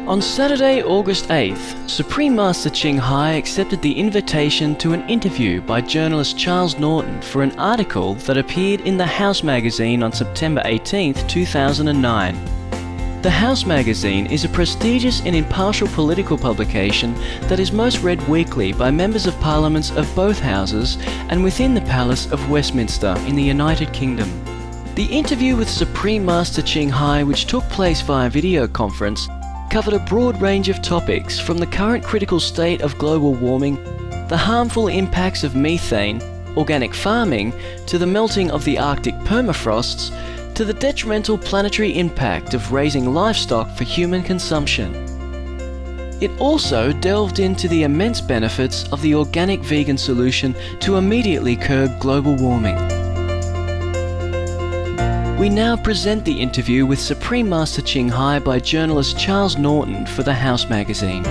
On Saturday, August 8th, Supreme Master Ching Hai accepted the invitation to an interview by journalist Charles Norton for an article that appeared in the House magazine on September 18th, 2009. The House magazine is a prestigious and impartial political publication that is most read weekly by members of parliaments of both houses and within the Palace of Westminster in the United Kingdom. The interview with Supreme Master Ching Hai, which took place via video conference, covered a broad range of topics from the current critical state of global warming, the harmful impacts of methane, organic farming, to the melting of the Arctic permafrosts, to the detrimental planetary impact of raising livestock for human consumption. It also delved into the immense benefits of the organic vegan solution to immediately curb global warming. We now present the interview with Supreme Master Ching Hai by journalist Charles Norton for the House magazine.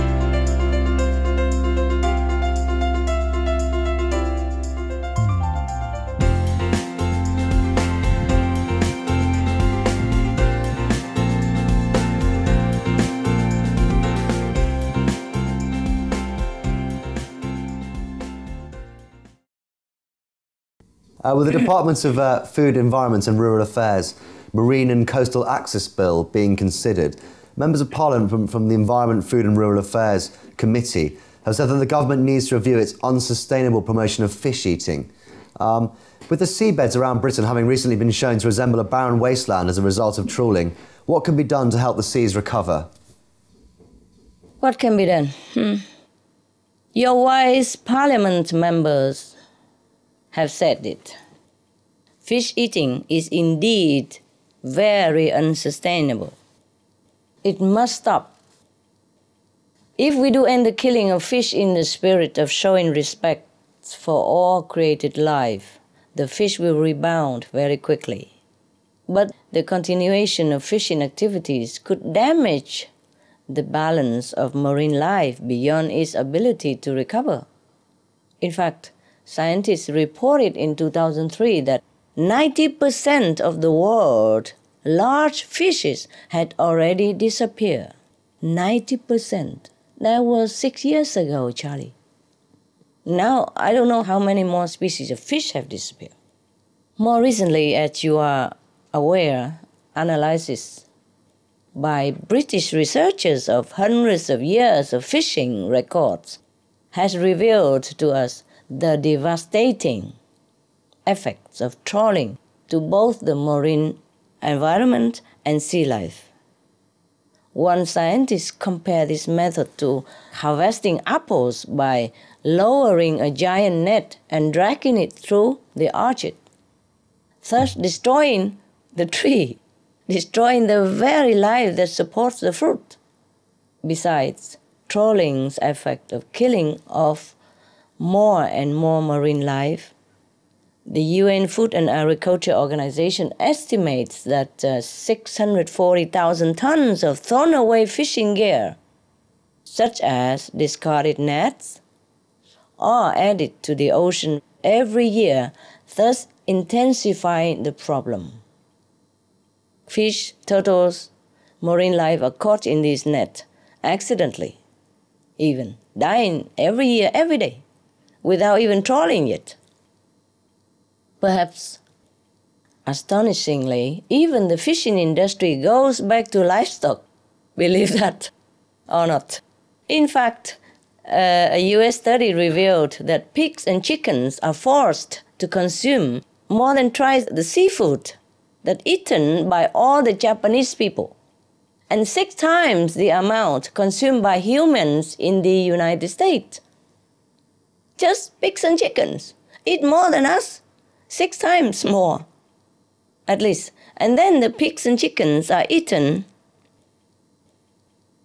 With the Departments of Food, Environment and Rural Affairs Marine and Coastal Access Bill being considered, members of Parliament from the Environment, Food and Rural Affairs Committee have said that the government needs to review its unsustainable promotion of fish eating. With the seabeds around Britain having recently been shown to resemble a barren wasteland as a result of trawling, what can be done to help the seas recover? What can be done? Your wise Parliament members have said it. Fish eating is indeed very unsustainable. It must stop. If we do end the killing of fish in the spirit of showing respect for all created life, the fish will rebound very quickly. But the continuation of fishing activities could damage the balance of marine life beyond its ability to recover. In fact, scientists reported in 2003 that 90% of the world's large fishes had already disappeared. 90%. That was 6 years ago, Charlie. Now, I don't know how many more species of fish have disappeared. More recently, as you are aware, analysis by British researchers of hundreds of years of fishing records has revealed to us the devastating effects of trawling to both the marine environment and sea life. One scientist compared this method to harvesting apples by lowering a giant net and dragging it through the orchard, thus destroying the tree, destroying the very life that supports the fruit. Besides, trawling's effect of killing off more and more marine life, the UN Food and Agriculture Organization estimates that 640,000 tons of thrown-away fishing gear, such as discarded nets, are added to the ocean every year, thus intensifying the problem. Fish, turtles, marine life are caught in these nets, accidentally, even dying every year, every day, without even trawling yet. Perhaps, astonishingly, even the fishing industry goes back to livestock. Believe that or not. In fact, a US study revealed that pigs and chickens are forced to consume more than twice the seafood that's eaten by all the Japanese people, and 6 times the amount consumed by humans in the United States. Just pigs and chickens eat more than us, 6 times more, at least. And then the pigs and chickens are eaten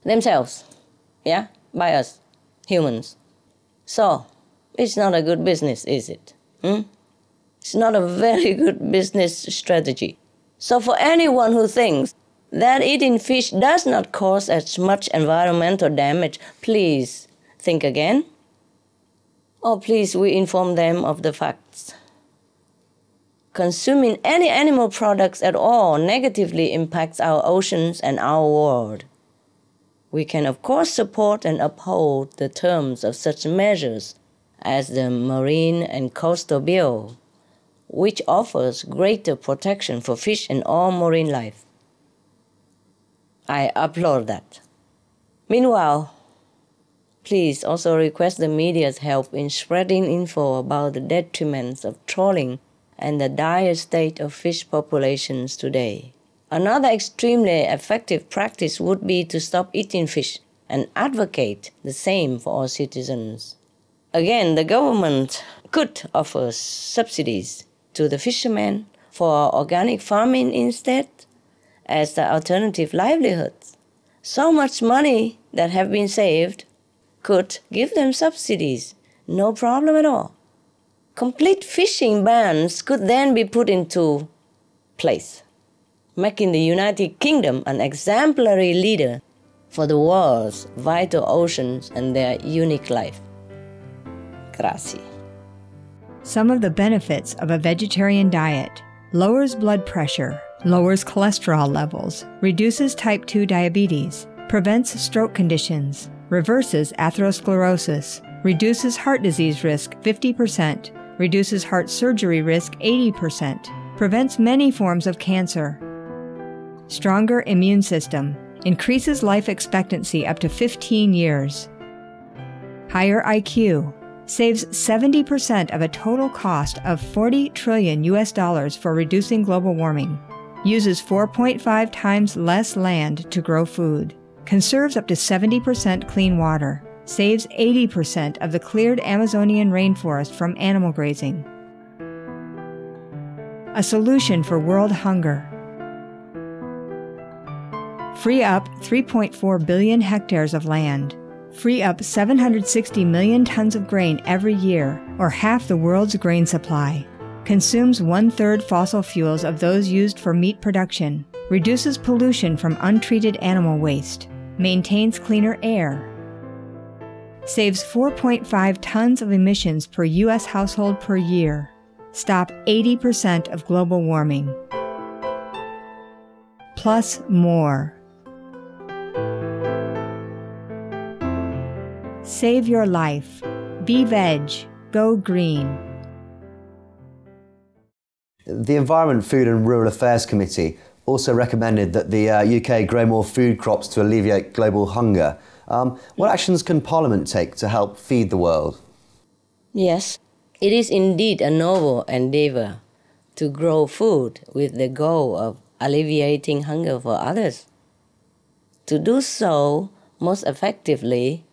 themselves, by us, humans. So, it's not a good business, is it? It's not a very good business strategy. So for anyone who thinks that eating fish does not cause as much environmental damage, please think again. Or please, we inform them of the facts. Consuming any animal products at all negatively impacts our oceans and our world. We can of course support and uphold the terms of such measures as the Marine and Coastal Bill, which offers greater protection for fish and all marine life. I applaud that. Meanwhile, please also request the media's help in spreading info about the detriments of trawling and the dire state of fish populations today. Another extremely effective practice would be to stop eating fish and advocate the same for all citizens. Again, the government could offer subsidies to the fishermen for organic farming instead as the alternative livelihoods. So much money that have been saved could give them subsidies, no problem at all. Complete fishing bans could then be put into place, making the United Kingdom an exemplary leader for the world's vital oceans and their unique life. Grazie. Some of the benefits of a vegetarian diet: lowers blood pressure, lowers cholesterol levels, reduces type 2 diabetes, prevents stroke conditions, reverses atherosclerosis, reduces heart disease risk 50%, reduces heart surgery risk 80%, prevents many forms of cancer. Stronger immune system, increases life expectancy up to 15 years. Higher IQ, saves 70% of a total cost of $40 trillion for reducing global warming. Uses 4.5 times less land to grow food. Conserves up to 70% clean water. Saves 80% of the cleared Amazonian rainforest from animal grazing. A solution for world hunger. Free up 3.4 billion hectares of land. Free up 760 million tons of grain every year, or half the world's grain supply. Consumes 1/3 fossil fuels of those used for meat production. Reduces pollution from untreated animal waste. Maintains cleaner air. Saves 4.5 tons of emissions per U.S. household per year. Stop 80% of global warming. Plus more. Save your life. Be veg. Go green. The Environment, Food and Rural Affairs Committee also recommended that the UK grow more food crops to alleviate global hunger. What actions can Parliament take to help feed the world? Yes, it is indeed a noble endeavor to grow food with the goal of alleviating hunger for others. To do so most effectively,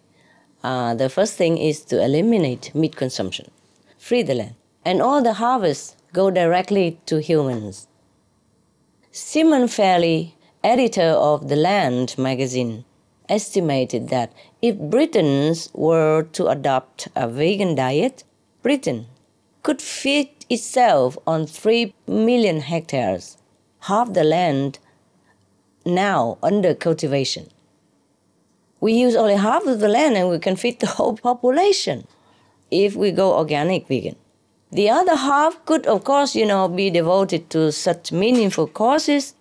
the first thing is to eliminate meat consumption, free the land, and all the harvests go directly to humans. Simon Fairley, editor of The Land magazine, estimated that if Britons were to adopt a vegan diet, Britain could feed itself on 3 million hectares, half the land now under cultivation. We use only half of the land and we can feed the whole population if we go organic vegan. The other half could, of course, be devoted to such meaningful causes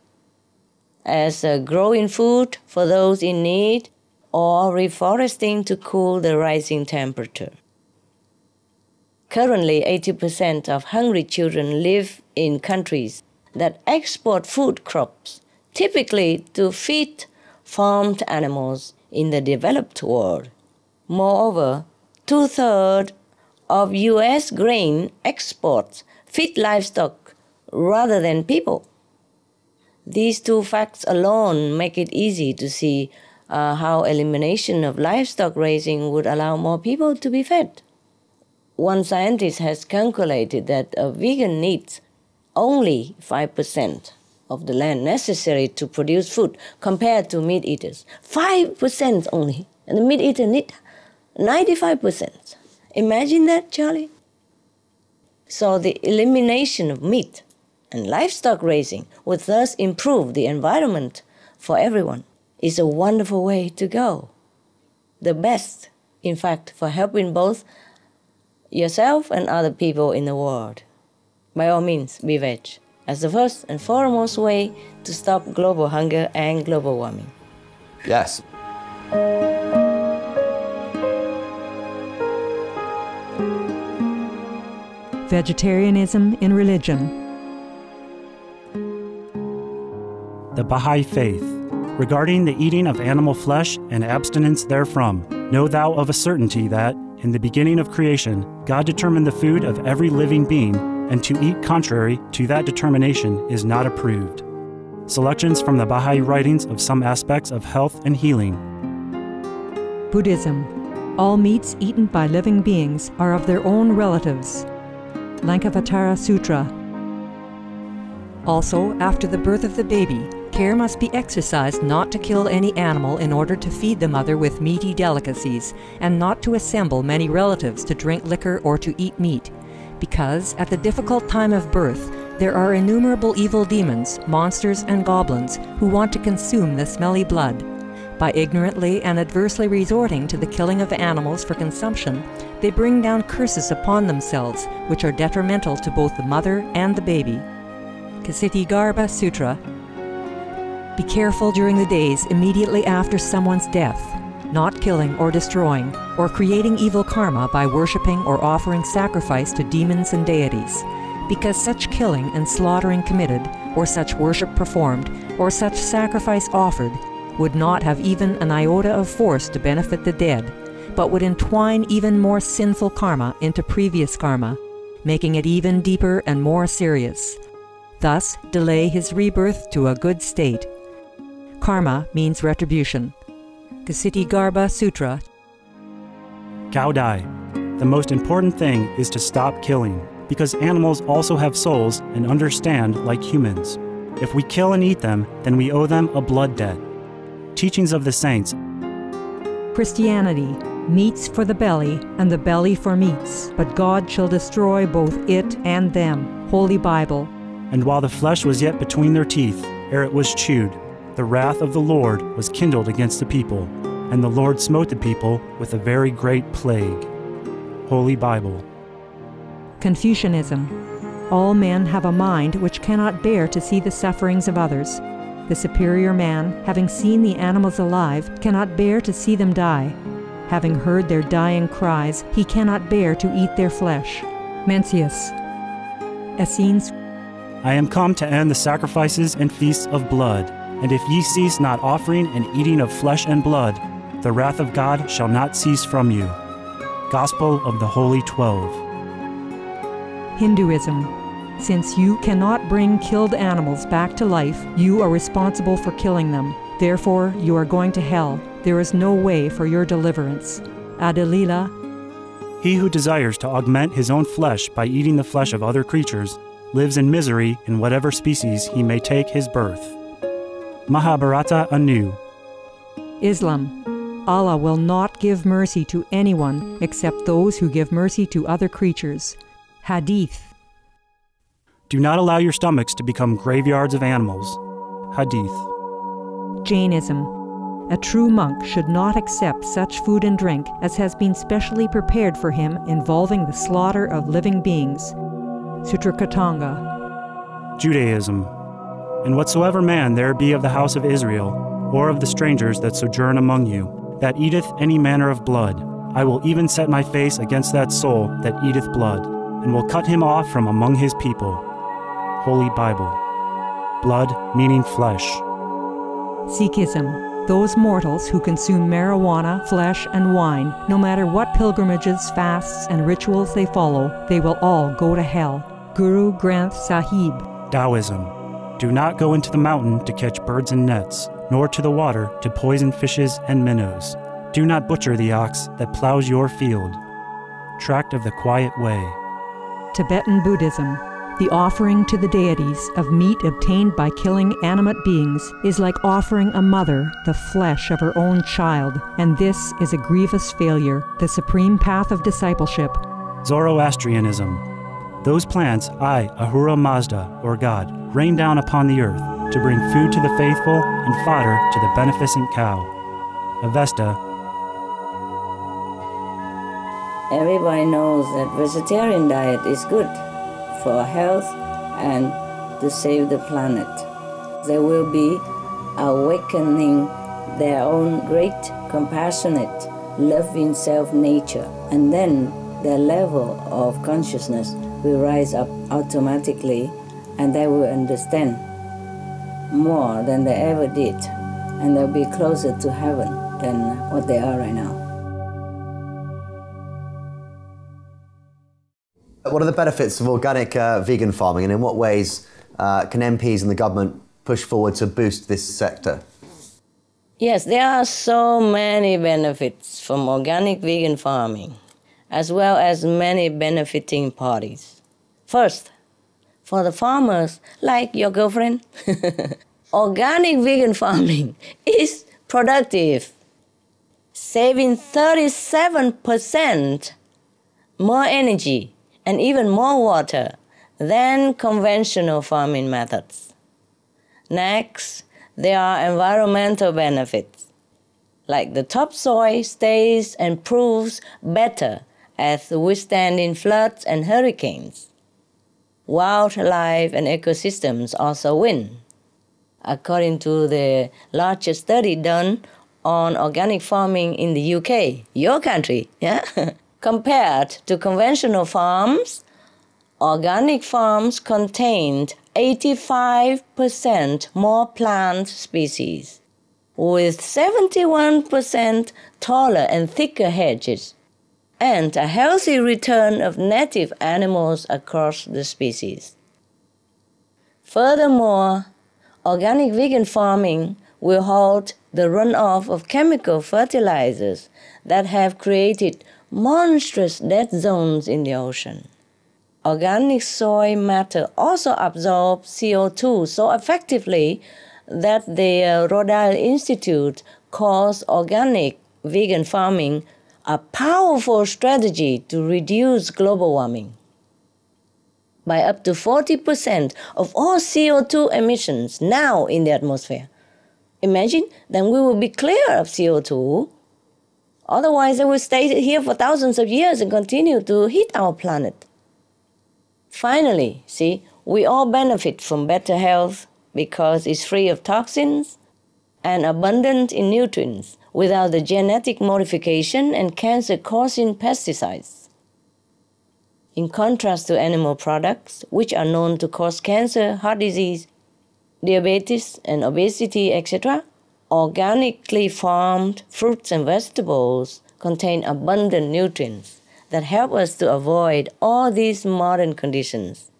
as growing food for those in need or reforesting to cool the rising temperature. Currently, 80% of hungry children live in countries that export food crops, typically to feed farmed animals in the developed world. Moreover, 2/3 of U.S. grain exports feed livestock rather than people. These two facts alone make it easy to see how elimination of livestock raising would allow more people to be fed. One scientist has calculated that a vegan needs only 5% of the land necessary to produce food compared to meat eaters. 5% only. And the meat eater need 95%. Imagine that, Charlie? So the elimination of meat and livestock raising would thus improve the environment for everyone. It's a wonderful way to go. The best, in fact, for helping both yourself and other people in the world. By all means, be veg, as the first and foremost way to stop global hunger and global warming. Yes. Vegetarianism in religion. The Baha'i Faith. Regarding the eating of animal flesh and abstinence therefrom, know thou of a certainty that, in the beginning of creation, God determined the food of every living being, and to eat contrary to that determination is not approved. Selections from the Baha'i writings of some aspects of health and healing. Buddhism. All meats eaten by living beings are of their own relatives. Lankavatara Sutra. Also, after the birth of the baby, care must be exercised not to kill any animal in order to feed the mother with meaty delicacies, and not to assemble many relatives to drink liquor or to eat meat, because at the difficult time of birth, there are innumerable evil demons, monsters, and goblins who want to consume the smelly blood. By ignorantly and adversely resorting to the killing of animals for consumption, they bring down curses upon themselves, which are detrimental to both the mother and the baby. Ksitigarbha Sutra. Be careful during the days immediately after someone's death, not killing or destroying, or creating evil karma by worshipping or offering sacrifice to demons and deities, because such killing and slaughtering committed, or such worship performed, or such sacrifice offered, would not have even an iota of force to benefit the dead, but would entwine even more sinful karma into previous karma, making it even deeper and more serious. Thus, delay his rebirth to a good state. Karma means retribution. Ksitigarbha Sutra. Gaudai. The most important thing is to stop killing, because animals also have souls and understand like humans. If we kill and eat them, then we owe them a blood debt. Teachings of the Saints. Christianity. Meats for the belly, and the belly for meats, but God shall destroy both it and them. Holy Bible. And while the flesh was yet between their teeth, ere it was chewed, the wrath of the Lord was kindled against the people, and the Lord smote the people with a very great plague. Holy Bible. Confucianism. All men have a mind which cannot bear to see the sufferings of others. The superior man, having seen the animals alive, cannot bear to see them die. Having heard their dying cries, he cannot bear to eat their flesh. Mencius. Essenes. I am come to end the sacrifices and feasts of blood, and if ye cease not offering and eating of flesh and blood, the wrath of God shall not cease from you. Gospel of the Holy 12. Hinduism. Since you cannot bring killed animals back to life, you are responsible for killing them. Therefore, you are going to hell. There is no way for your deliverance. Adalila. He who desires to augment his own flesh by eating the flesh of other creatures lives in misery in whatever species he may take his birth. Mahabharata anew. Islam. Allah will not give mercy to anyone except those who give mercy to other creatures. Hadith. Do not allow your stomachs to become graveyards of animals. Hadith. Jainism. A true monk should not accept such food and drink as has been specially prepared for him involving the slaughter of living beings. Sutrakatanga. Judaism. And whatsoever man there be of the house of Israel, or of the strangers that sojourn among you, that eateth any manner of blood, I will even set my face against that soul that eateth blood, and will cut him off from among his people. Holy Bible. Blood meaning flesh. Sikhism. Those mortals who consume marijuana, flesh, and wine, no matter what pilgrimages, fasts, and rituals they follow, they will all go to hell. Guru Granth Sahib. Taoism. Do not go into the mountain to catch birds and nets, nor to the water to poison fishes and minnows. Do not butcher the ox that plows your field. Tract of the Quiet Way. Tibetan Buddhism. The offering to the deities of meat obtained by killing animate beings is like offering a mother the flesh of her own child, and this is a grievous failure, the supreme path of discipleship. Zoroastrianism. Those plants I, Ahura Mazda, or God, rain down upon the earth to bring food to the faithful and fodder to the beneficent cow. Avesta. Everybody knows that vegetarian diet is good for health and to save the planet. There will be awakening their own great, compassionate, loving self-nature, and then their level of consciousness will rise up automatically, and they will understand more than they ever did, and they'll be closer to heaven than what they are right now. What are the benefits of organic vegan farming, and in what ways can MPs and the government push forward to boost this sector? Yes, there are so many benefits from organic vegan farming, as well as many benefiting parties. First, for the farmers, like your girlfriend, organic vegan farming is productive, saving 37% more energy and even more water than conventional farming methods. Next, there are environmental benefits, like the topsoil stays and proves better at withstanding floods and hurricanes. Wildlife and ecosystems also win. According to the largest study done on organic farming in the UK, your country, compared to conventional farms, organic farms contained 85% more plant species, with 71% taller and thicker hedges, and a healthy return of native animals across the species. Furthermore, organic vegan farming will halt the runoff of chemical fertilizers that have created monstrous dead zones in the ocean. Organic soy matter also absorbs CO2 so effectively that the Rhode Island Institute calls organic vegan farming a powerful strategy to reduce global warming by up to 40% of all CO2 emissions now in the atmosphere. Imagine, then we will be clear of CO2. Otherwise, it will stay here for thousands of years and continue to heat our planet. Finally, see, we all benefit from better health because it's free of toxins and abundant in nutrients without the genetic modification and cancer-causing pesticides. In contrast to animal products, which are known to cause cancer, heart disease, diabetes, and obesity, etc., organically farmed fruits and vegetables contain abundant nutrients that help us to avoid all these modern conditions.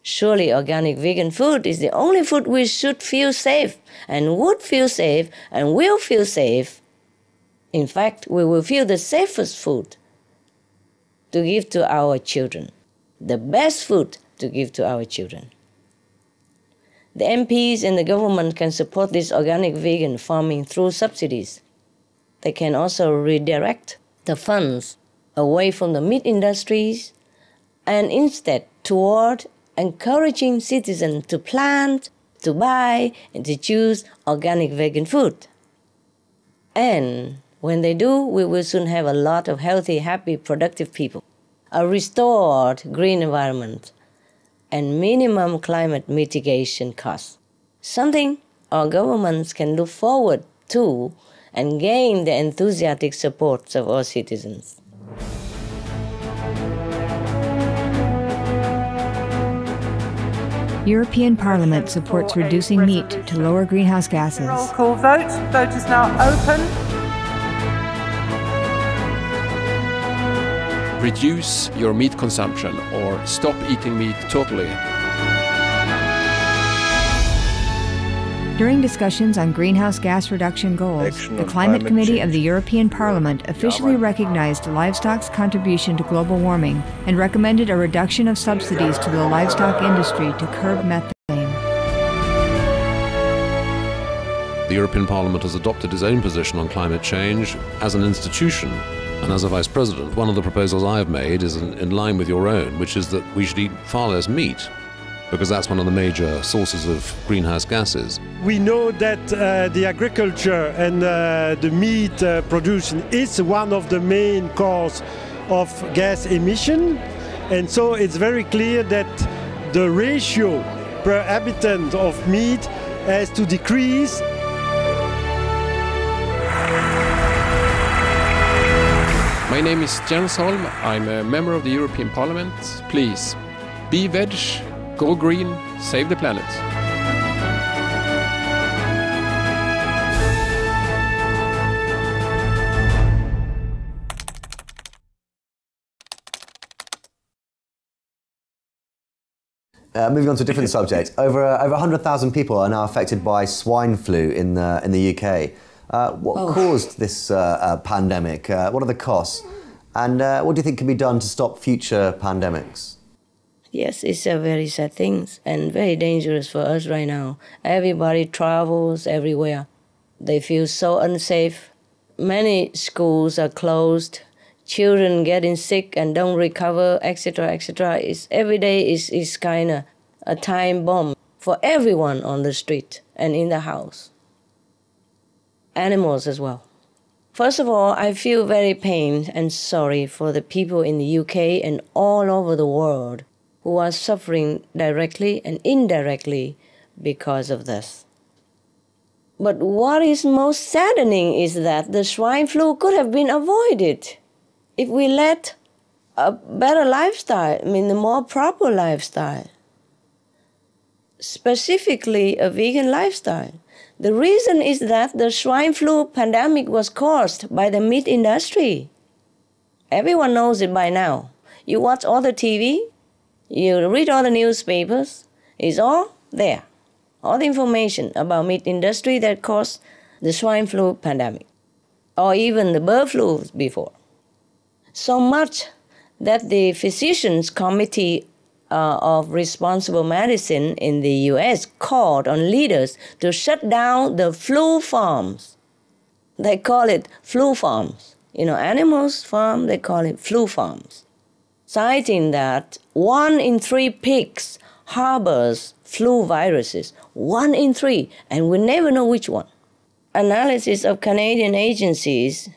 Surely organic vegan food is the only food we should feel safe and would feel safe and will feel safe. In fact, we will feel the safest food to give to our children, the best food to give to our children. The MPs and the government can support this organic vegan farming through subsidies. They can also redirect the funds away from the meat industries and instead toward encouraging citizens to plant, to buy, and to choose organic vegan food. And when they do, we will soon have a lot of healthy, happy, productive people, a restored green environment, and minimum climate mitigation costs, something our governments can look forward to and gain the enthusiastic support of all citizens. European Parliament supports reducing meat to lower greenhouse gases. Roll call vote. Vote is now open. Reduce your meat consumption or stop eating meat totally. During discussions on greenhouse gas reduction goals, the Climate Committee of the European Parliament officially recognized livestock's contribution to global warming and recommended a reduction of subsidies to the livestock industry to curb methane. The European Parliament has adopted its own position on climate change as an institution. And as a Vice President, one of the proposals I have made is in line with your own, which is that we should eat far less meat, because that's one of the major sources of greenhouse gases. We know that the agriculture and the meat production is one of the main causes of gas emission, and so it's very clear that the ratio per habitant of meat has to decrease. My name is Jens Holm. I'm a member of the European Parliament. Please, be veg, go green, save the planet. Moving on to a different subject, over 100,000 people are now affected by swine flu in the UK. What caused this pandemic? What are the costs? And what do you think can be done to stop future pandemics? Yes, it's a very sad thing and very dangerous for us right now. Everybody travels everywhere. They feel so unsafe. Many schools are closed. Children getting sick and don't recover, etc., etc. Every day is kind of a time bomb for everyone on the street and in the house. Animals as well. First of all, I feel very pained and sorry for the people in the UK and all over the world who are suffering directly and indirectly because of this. But what is most saddening is that the swine flu could have been avoided if we led a better lifestyle, the more proper lifestyle, specifically a vegan lifestyle. The reason is that the swine flu pandemic was caused by the meat industry. Everyone knows it by now. You watch all the TV, you read all the newspapers, it's all there. All the information about meat industry that caused the swine flu pandemic, or even the bird flu before. So much that the Physicians Committee of Responsible Medicine in the US called on leaders to shut down the flu farms. They call it flu farms. Animals farm, they call it flu farms. Citing that 1 in 3 pigs harbors flu viruses. 1 in 3, and we never know which one. Analysis of Canadian agencies'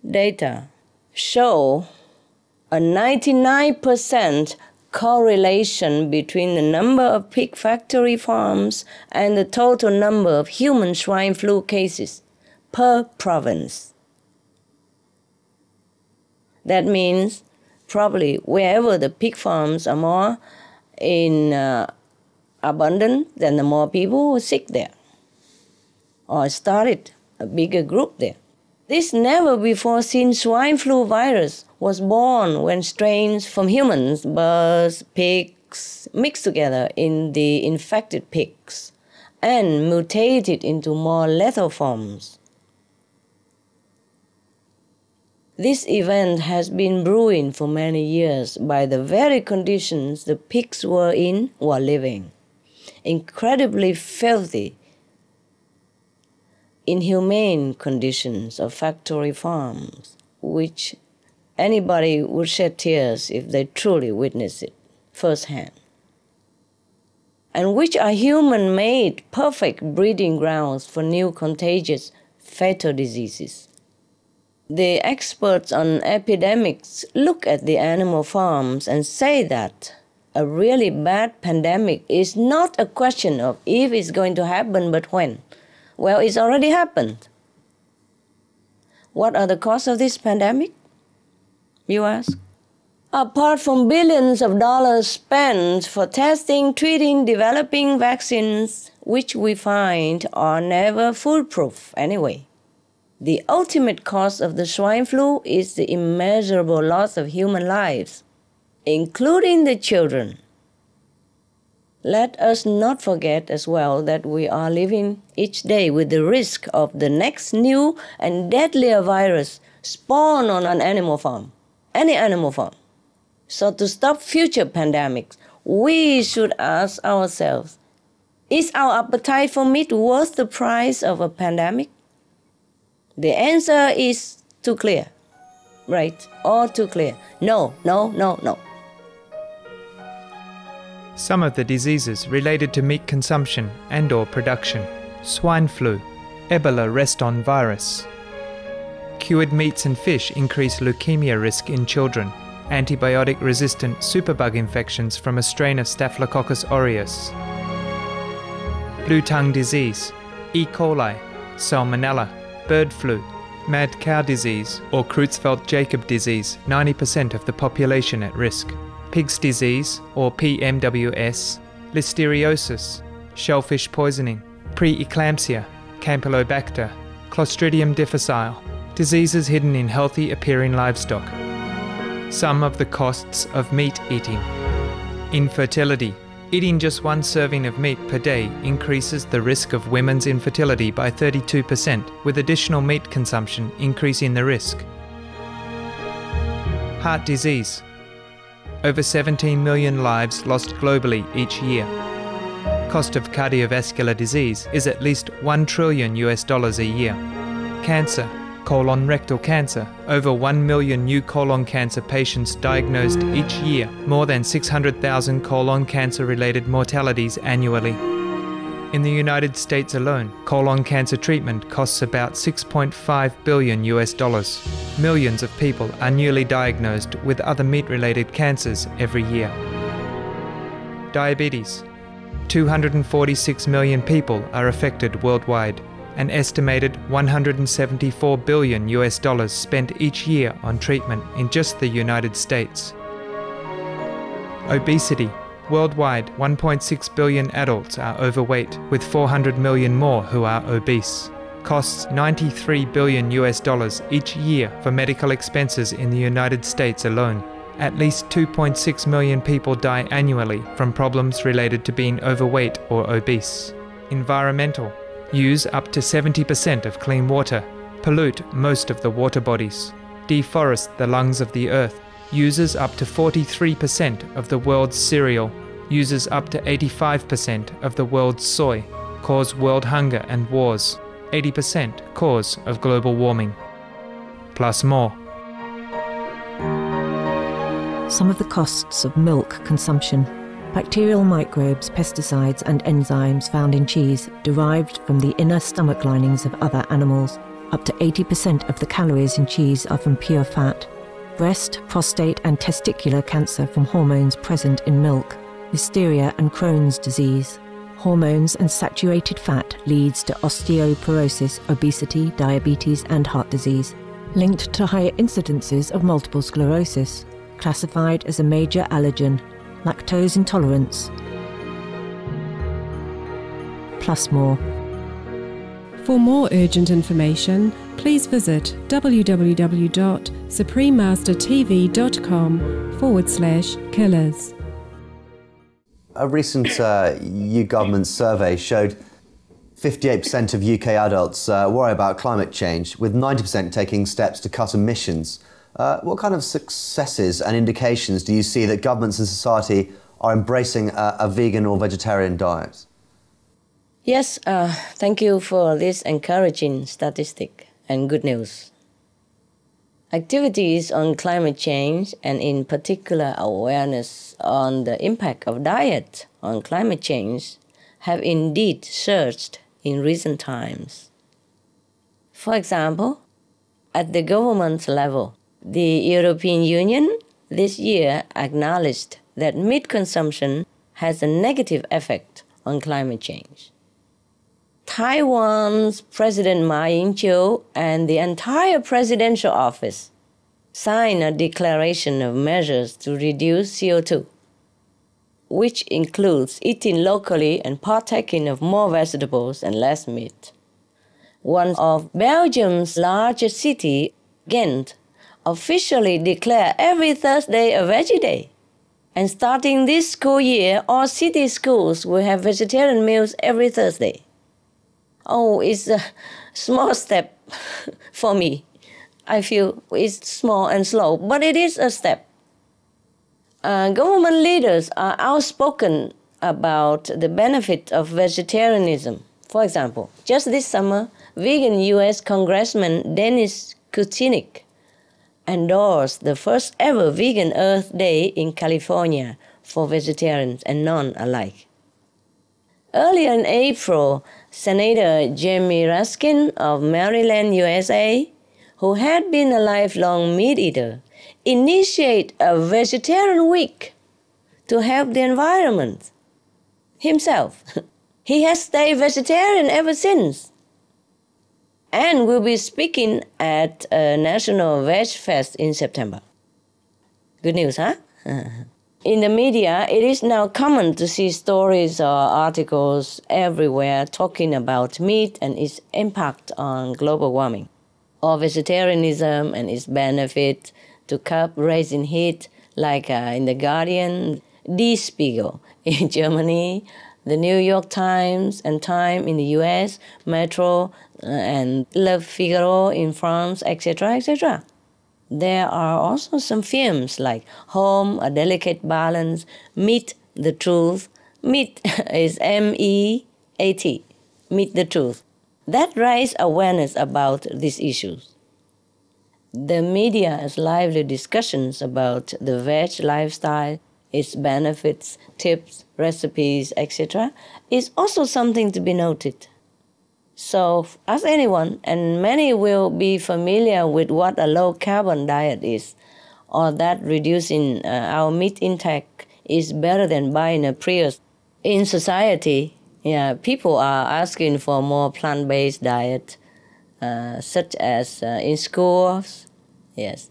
data show a 99% correlation between the number of pig factory farms and the total number of human swine flu cases per province. That means probably wherever the pig farms are more in abundant, then the more people were sick there or started a bigger group there. This never-before-seen swine flu virus was born when strains from humans, birds, pigs mixed together in the infected pigs and mutated into more lethal forms. This event has been brewing for many years by the very conditions the pigs were living. Incredibly filthy, inhumane conditions of factory farms, which anybody would shed tears if they truly witnessed it firsthand, and which are human-made perfect breeding grounds for new contagious fatal diseases. The experts on epidemics look at the animal farms and say that a really bad pandemic is not a question of if it's going to happen, but when. Well, it's already happened. What are the causes of this pandemic, you ask? Apart from billions of dollars spent for testing, treating, developing vaccines, which we find are never foolproof anyway, the ultimate cause of the swine flu is the immeasurable loss of human lives, including the children. Let us not forget as well that we are living each day with the risk of the next new and deadlier virus spawned on an animal farm, any animal farm. So to stop future pandemics, we should ask ourselves, is our appetite for meat worth the price of a pandemic? The answer is too clear, right? All too clear. No, no, no, no. Some of the diseases related to meat consumption and/or production: swine flu, Ebola reston virus. Cured meats and fish increase leukemia risk in children. Antibiotic-resistant superbug infections from a strain of Staphylococcus aureus. Blue tongue disease, E. coli, salmonella, bird flu, Mad cow disease or Creutzfeldt-Jakob disease, 90% of the population at risk. Pig's disease or PMWS, listeriosis, shellfish poisoning, preeclampsia, Campylobacter, Clostridium difficile, diseases hidden in healthy appearing livestock. Some of the costs of meat eating. Infertility. Eating just one serving of meat per day increases the risk of women's infertility by 32%, with additional meat consumption increasing the risk. Heart disease. Over 17 million lives lost globally each year. Cost of cardiovascular disease is at least $1 trillion a year. Cancer. Colon rectal cancer. Over 1 million new colon cancer patients diagnosed each year, more than 600,000 colon cancer-related mortalities annually. In the United States alone, colon cancer treatment costs about $6.5 billion. Millions of people are newly diagnosed with other meat-related cancers every year. Diabetes. 246 million people are affected worldwide. An estimated $174 billion spent each year on treatment in just the United States. Obesity. Worldwide, 1.6 billion adults are overweight, with 400 million more who are obese. Costs $93 billion each year for medical expenses in the United States alone. At least 2.6 million people die annually from problems related to being overweight or obese. Environmental. Use up to 70% of clean water. Pollute most of the water bodies. Deforest the lungs of the earth. Uses up to 43% of the world's cereal. Uses up to 85% of the world's soy. Cause world hunger and wars. 80% cause of global warming. Plus more. Some of the costs of milk consumption. Bacterial microbes, pesticides and enzymes found in cheese derived from the inner stomach linings of other animals. Up to 80% of the calories in cheese are from pure fat. Breast, prostate and testicular cancer from hormones present in milk. Listeria and Crohn's disease. Hormones and saturated fat leads to osteoporosis, obesity, diabetes and heart disease. Linked to higher incidences of multiple sclerosis. Classified as a major allergen. Lactose intolerance. Plus more. For more urgent information, please visit www.suprememastertv.com/killers. A recent EU government survey showed 58% of UK adults worry about climate change, with 90% taking steps to cut emissions. What kind of successes and indications do you see that governments and society are embracing a vegan or vegetarian diet? Yes, thank you for this encouraging statistic and good news. Activities on climate change, and in particular awareness on the impact of diet on climate change, have indeed surged in recent times. For example, at the government level, the European Union this year acknowledged that meat consumption has a negative effect on climate change. Taiwan's President Ma Ying-jeou and the entire presidential office signed a declaration of measures to reduce CO2, which includes eating locally and partaking of more vegetables and less meat. One of Belgium's largest cities, Ghent, officially declared every Thursday a Veggie Day. And starting this school year, all city schools will have vegetarian meals every Thursday. Oh, it's a small step for me. I feel it's small and slow, but it is a step. Government leaders are outspoken about the benefit of vegetarianism. For example, just this summer, vegan U.S. Congressman Dennis Kucinich endorsed the first ever Vegan Earth Day in California for vegetarians and none alike. Earlier in April, Senator Jamie Raskin of Maryland, USA, who had been a lifelong meat eater, initiated a vegetarian week to help the environment. Himself, he has stayed vegetarian ever since. and will be speaking at a National Veg Fest in September. Good news, huh? In the media, it is now common to see stories or articles everywhere talking about meat and its impact on global warming, or vegetarianism and its benefit to curb rising heat, like in The Guardian, Die Spiegel in Germany, the New York Times and Time in the US, Metro and Le Figaro in France, etc., etc. There are also some films like Home, A Delicate Balance, Meet the Truth. Meet is M-E-A-T, Meet the Truth. That raise awareness about these issues. The media has lively discussions about the veg lifestyle, its benefits, tips, recipes, etc. is also something to be noted. So ask anyone, and many will be familiar with what a low-carbon diet is, or that reducing our meat intake is better than buying a Prius. In society, people are asking for more plant-based diet, such as in schools. Yes,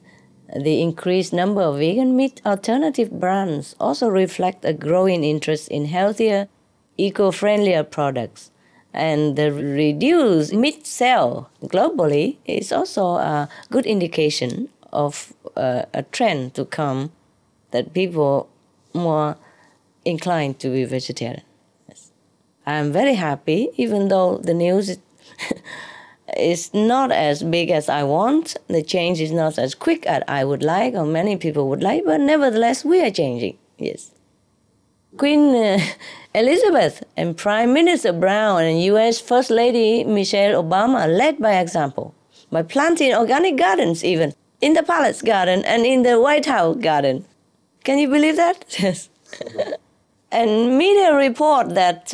the increased number of vegan meat alternative brands also reflect a growing interest in healthier, eco-friendlier products. And the reduced meat sale globally is also a good indication of a trend to come, that people more inclined to be vegetarian. Yes. I'm very happy, even though the news is not as big as I want. The change is not as quick as I would like, or many people would like, but nevertheless we are changing, yes. Queen Elizabeth and Prime Minister Brown and U.S. First Lady Michelle Obama led by example by planting organic gardens even in the Palace Garden and in the White House Garden. Can you believe that? Yes. And media report that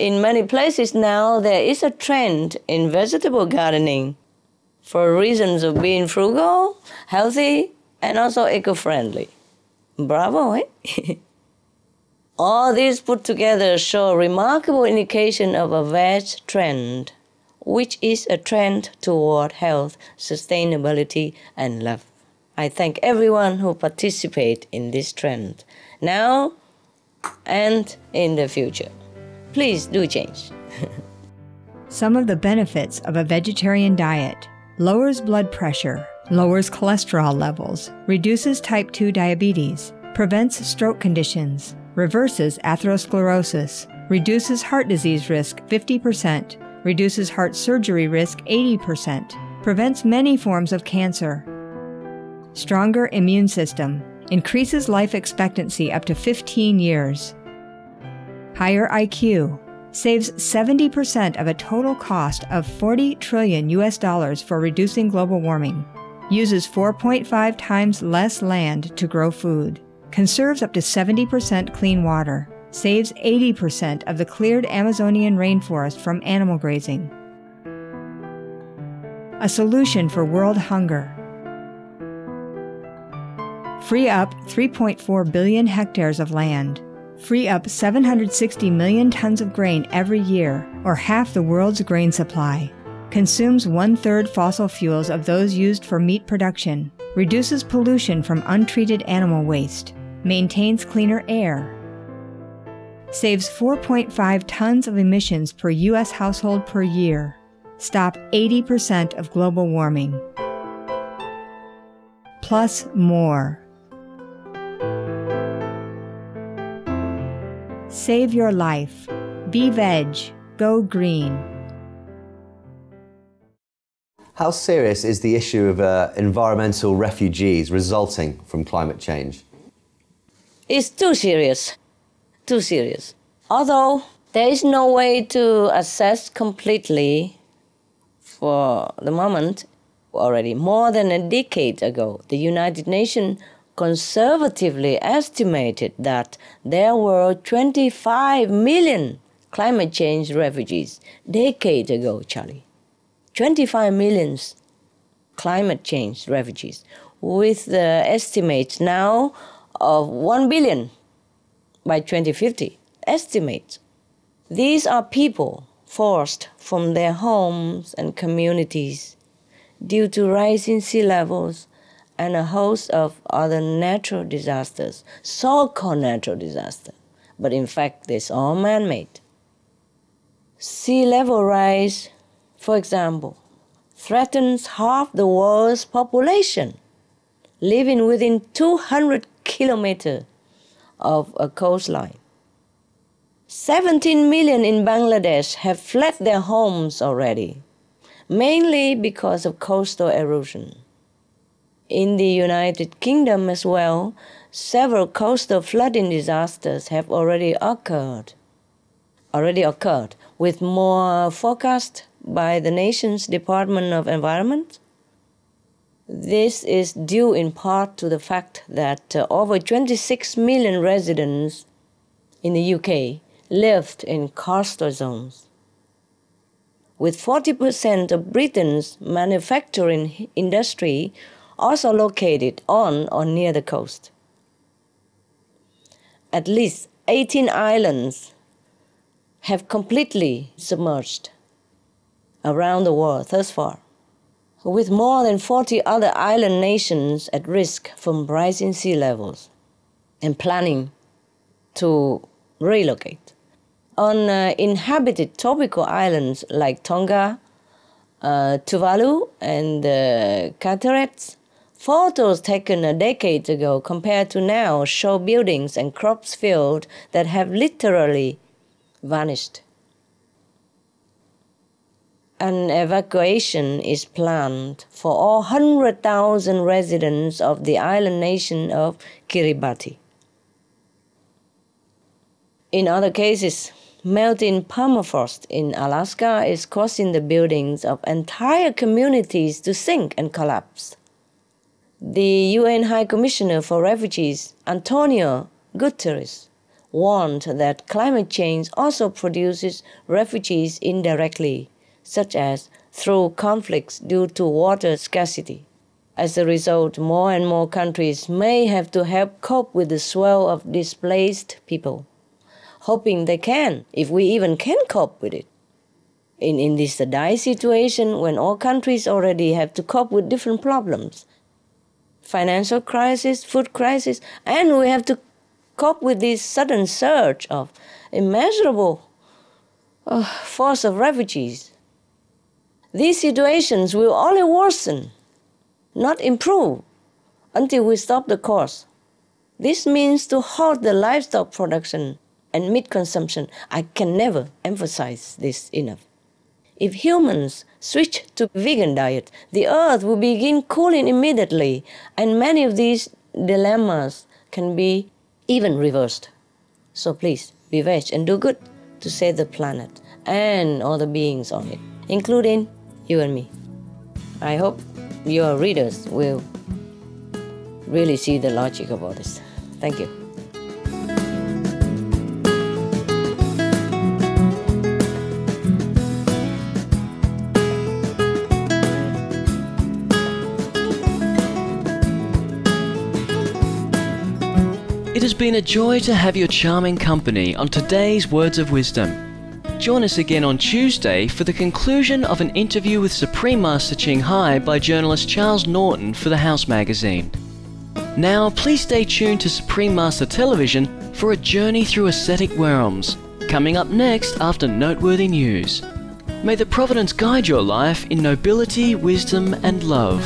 in many places now there is a trend in vegetable gardening for reasons of being frugal, healthy, and also eco-friendly. Bravo, eh? All these put together show a remarkable indication of a veg trend, which is a trend toward health, sustainability, and love. I thank everyone who participate in this trend, now and in the future. Please do change. Some of the benefits of a vegetarian diet: lowers blood pressure, lowers cholesterol levels, reduces type 2 diabetes, prevents stroke conditions, reverses atherosclerosis, reduces heart disease risk 50%, reduces heart surgery risk 80%, prevents many forms of cancer. Stronger immune system, increases life expectancy up to 15 years. Higher IQ, saves 70% of a total cost of $40 trillion for reducing global warming. Uses 4.5 times less land to grow food. Conserves up to 70% clean water, saves 80% of the cleared Amazonian rainforest from animal grazing. A solution for world hunger. Free up 3.4 billion hectares of land. Free up 760 million tons of grain every year, or half the world's grain supply. Consumes 1/3 fossil fuels of those used for meat production. Reduces pollution from untreated animal waste. Maintains cleaner air. Saves 4.5 tons of emissions per U.S. household per year. Stop 80% of global warming. Plus more. Save your life. Be veg. Go green. How serious is the issue of environmental refugees resulting from climate change? It's too serious. Too serious. Although there is no way to assess completely for the moment. Already more than a decade ago, the United Nations conservatively estimated that there were 25 million climate change refugees. Decade ago, Charlie. 25 million climate change refugees, with the estimates now of 1 billion by 2050. Estimates. These are people forced from their homes and communities due to rising sea levels and a host of other natural disasters, so-called natural disasters, but in fact it's all man-made. Sea level rise, for example, threatens half the world's population living within 200 kilometers of a coastline. 17 million in Bangladesh have fled their homes already, mainly because of coastal erosion. In the United Kingdom as well, several coastal flooding disasters have already occurred, with more forecast by the nation's Department of Environment. This is due in part to the fact that over 26 million residents in the UK lived in coastal zones, with 40% of Britain's manufacturing industry also located on or near the coast. At least 18 islands have completely submerged around the world thus far, with more than 40 other island nations at risk from rising sea levels and planning to relocate. On inhabited tropical islands like Tonga, Tuvalu, and Carteret, photos taken a decade ago compared to now show buildings and crops fields that have literally vanished. An evacuation is planned for all 100,000 residents of the island nation of Kiribati. In other cases, melting permafrost in Alaska is causing the buildings of entire communities to sink and collapse. The UN High Commissioner for Refugees, Antonio Guterres, warned that climate change also produces refugees indirectly, such as through conflicts due to water scarcity. As a result, more and more countries may have to help cope with the swell of displaced people, hoping they can, if we even can cope with it. In this dire situation, when all countries already have to cope with different problems, financial crisis, food crisis, and we have to cope with this sudden surge of immeasurable force of refugees. These situations will only worsen, not improve, until we stop the course. This means to halt the livestock production and meat consumption. I can never emphasize this enough. If humans switch to vegan diet, the earth will begin cooling immediately, and many of these dilemmas can be even reversed. So please, be veg and do good to save the planet and all the beings on it, including you and me. I hope your readers will really see the logic of all this. Thank you. It has been a joy to have your charming company on today's Words of Wisdom. Join us again on Tuesday for the conclusion of an interview with Supreme Master Ching Hai by journalist Charles Norton for the House magazine. Now, please stay tuned to Supreme Master Television for a journey through ascetic realms, coming up next after noteworthy news. May the Providence guide your life in nobility, wisdom, and love.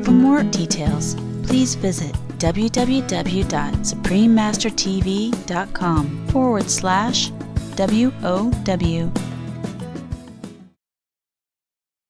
For more details, please visit www.suprememastertv.com/WOW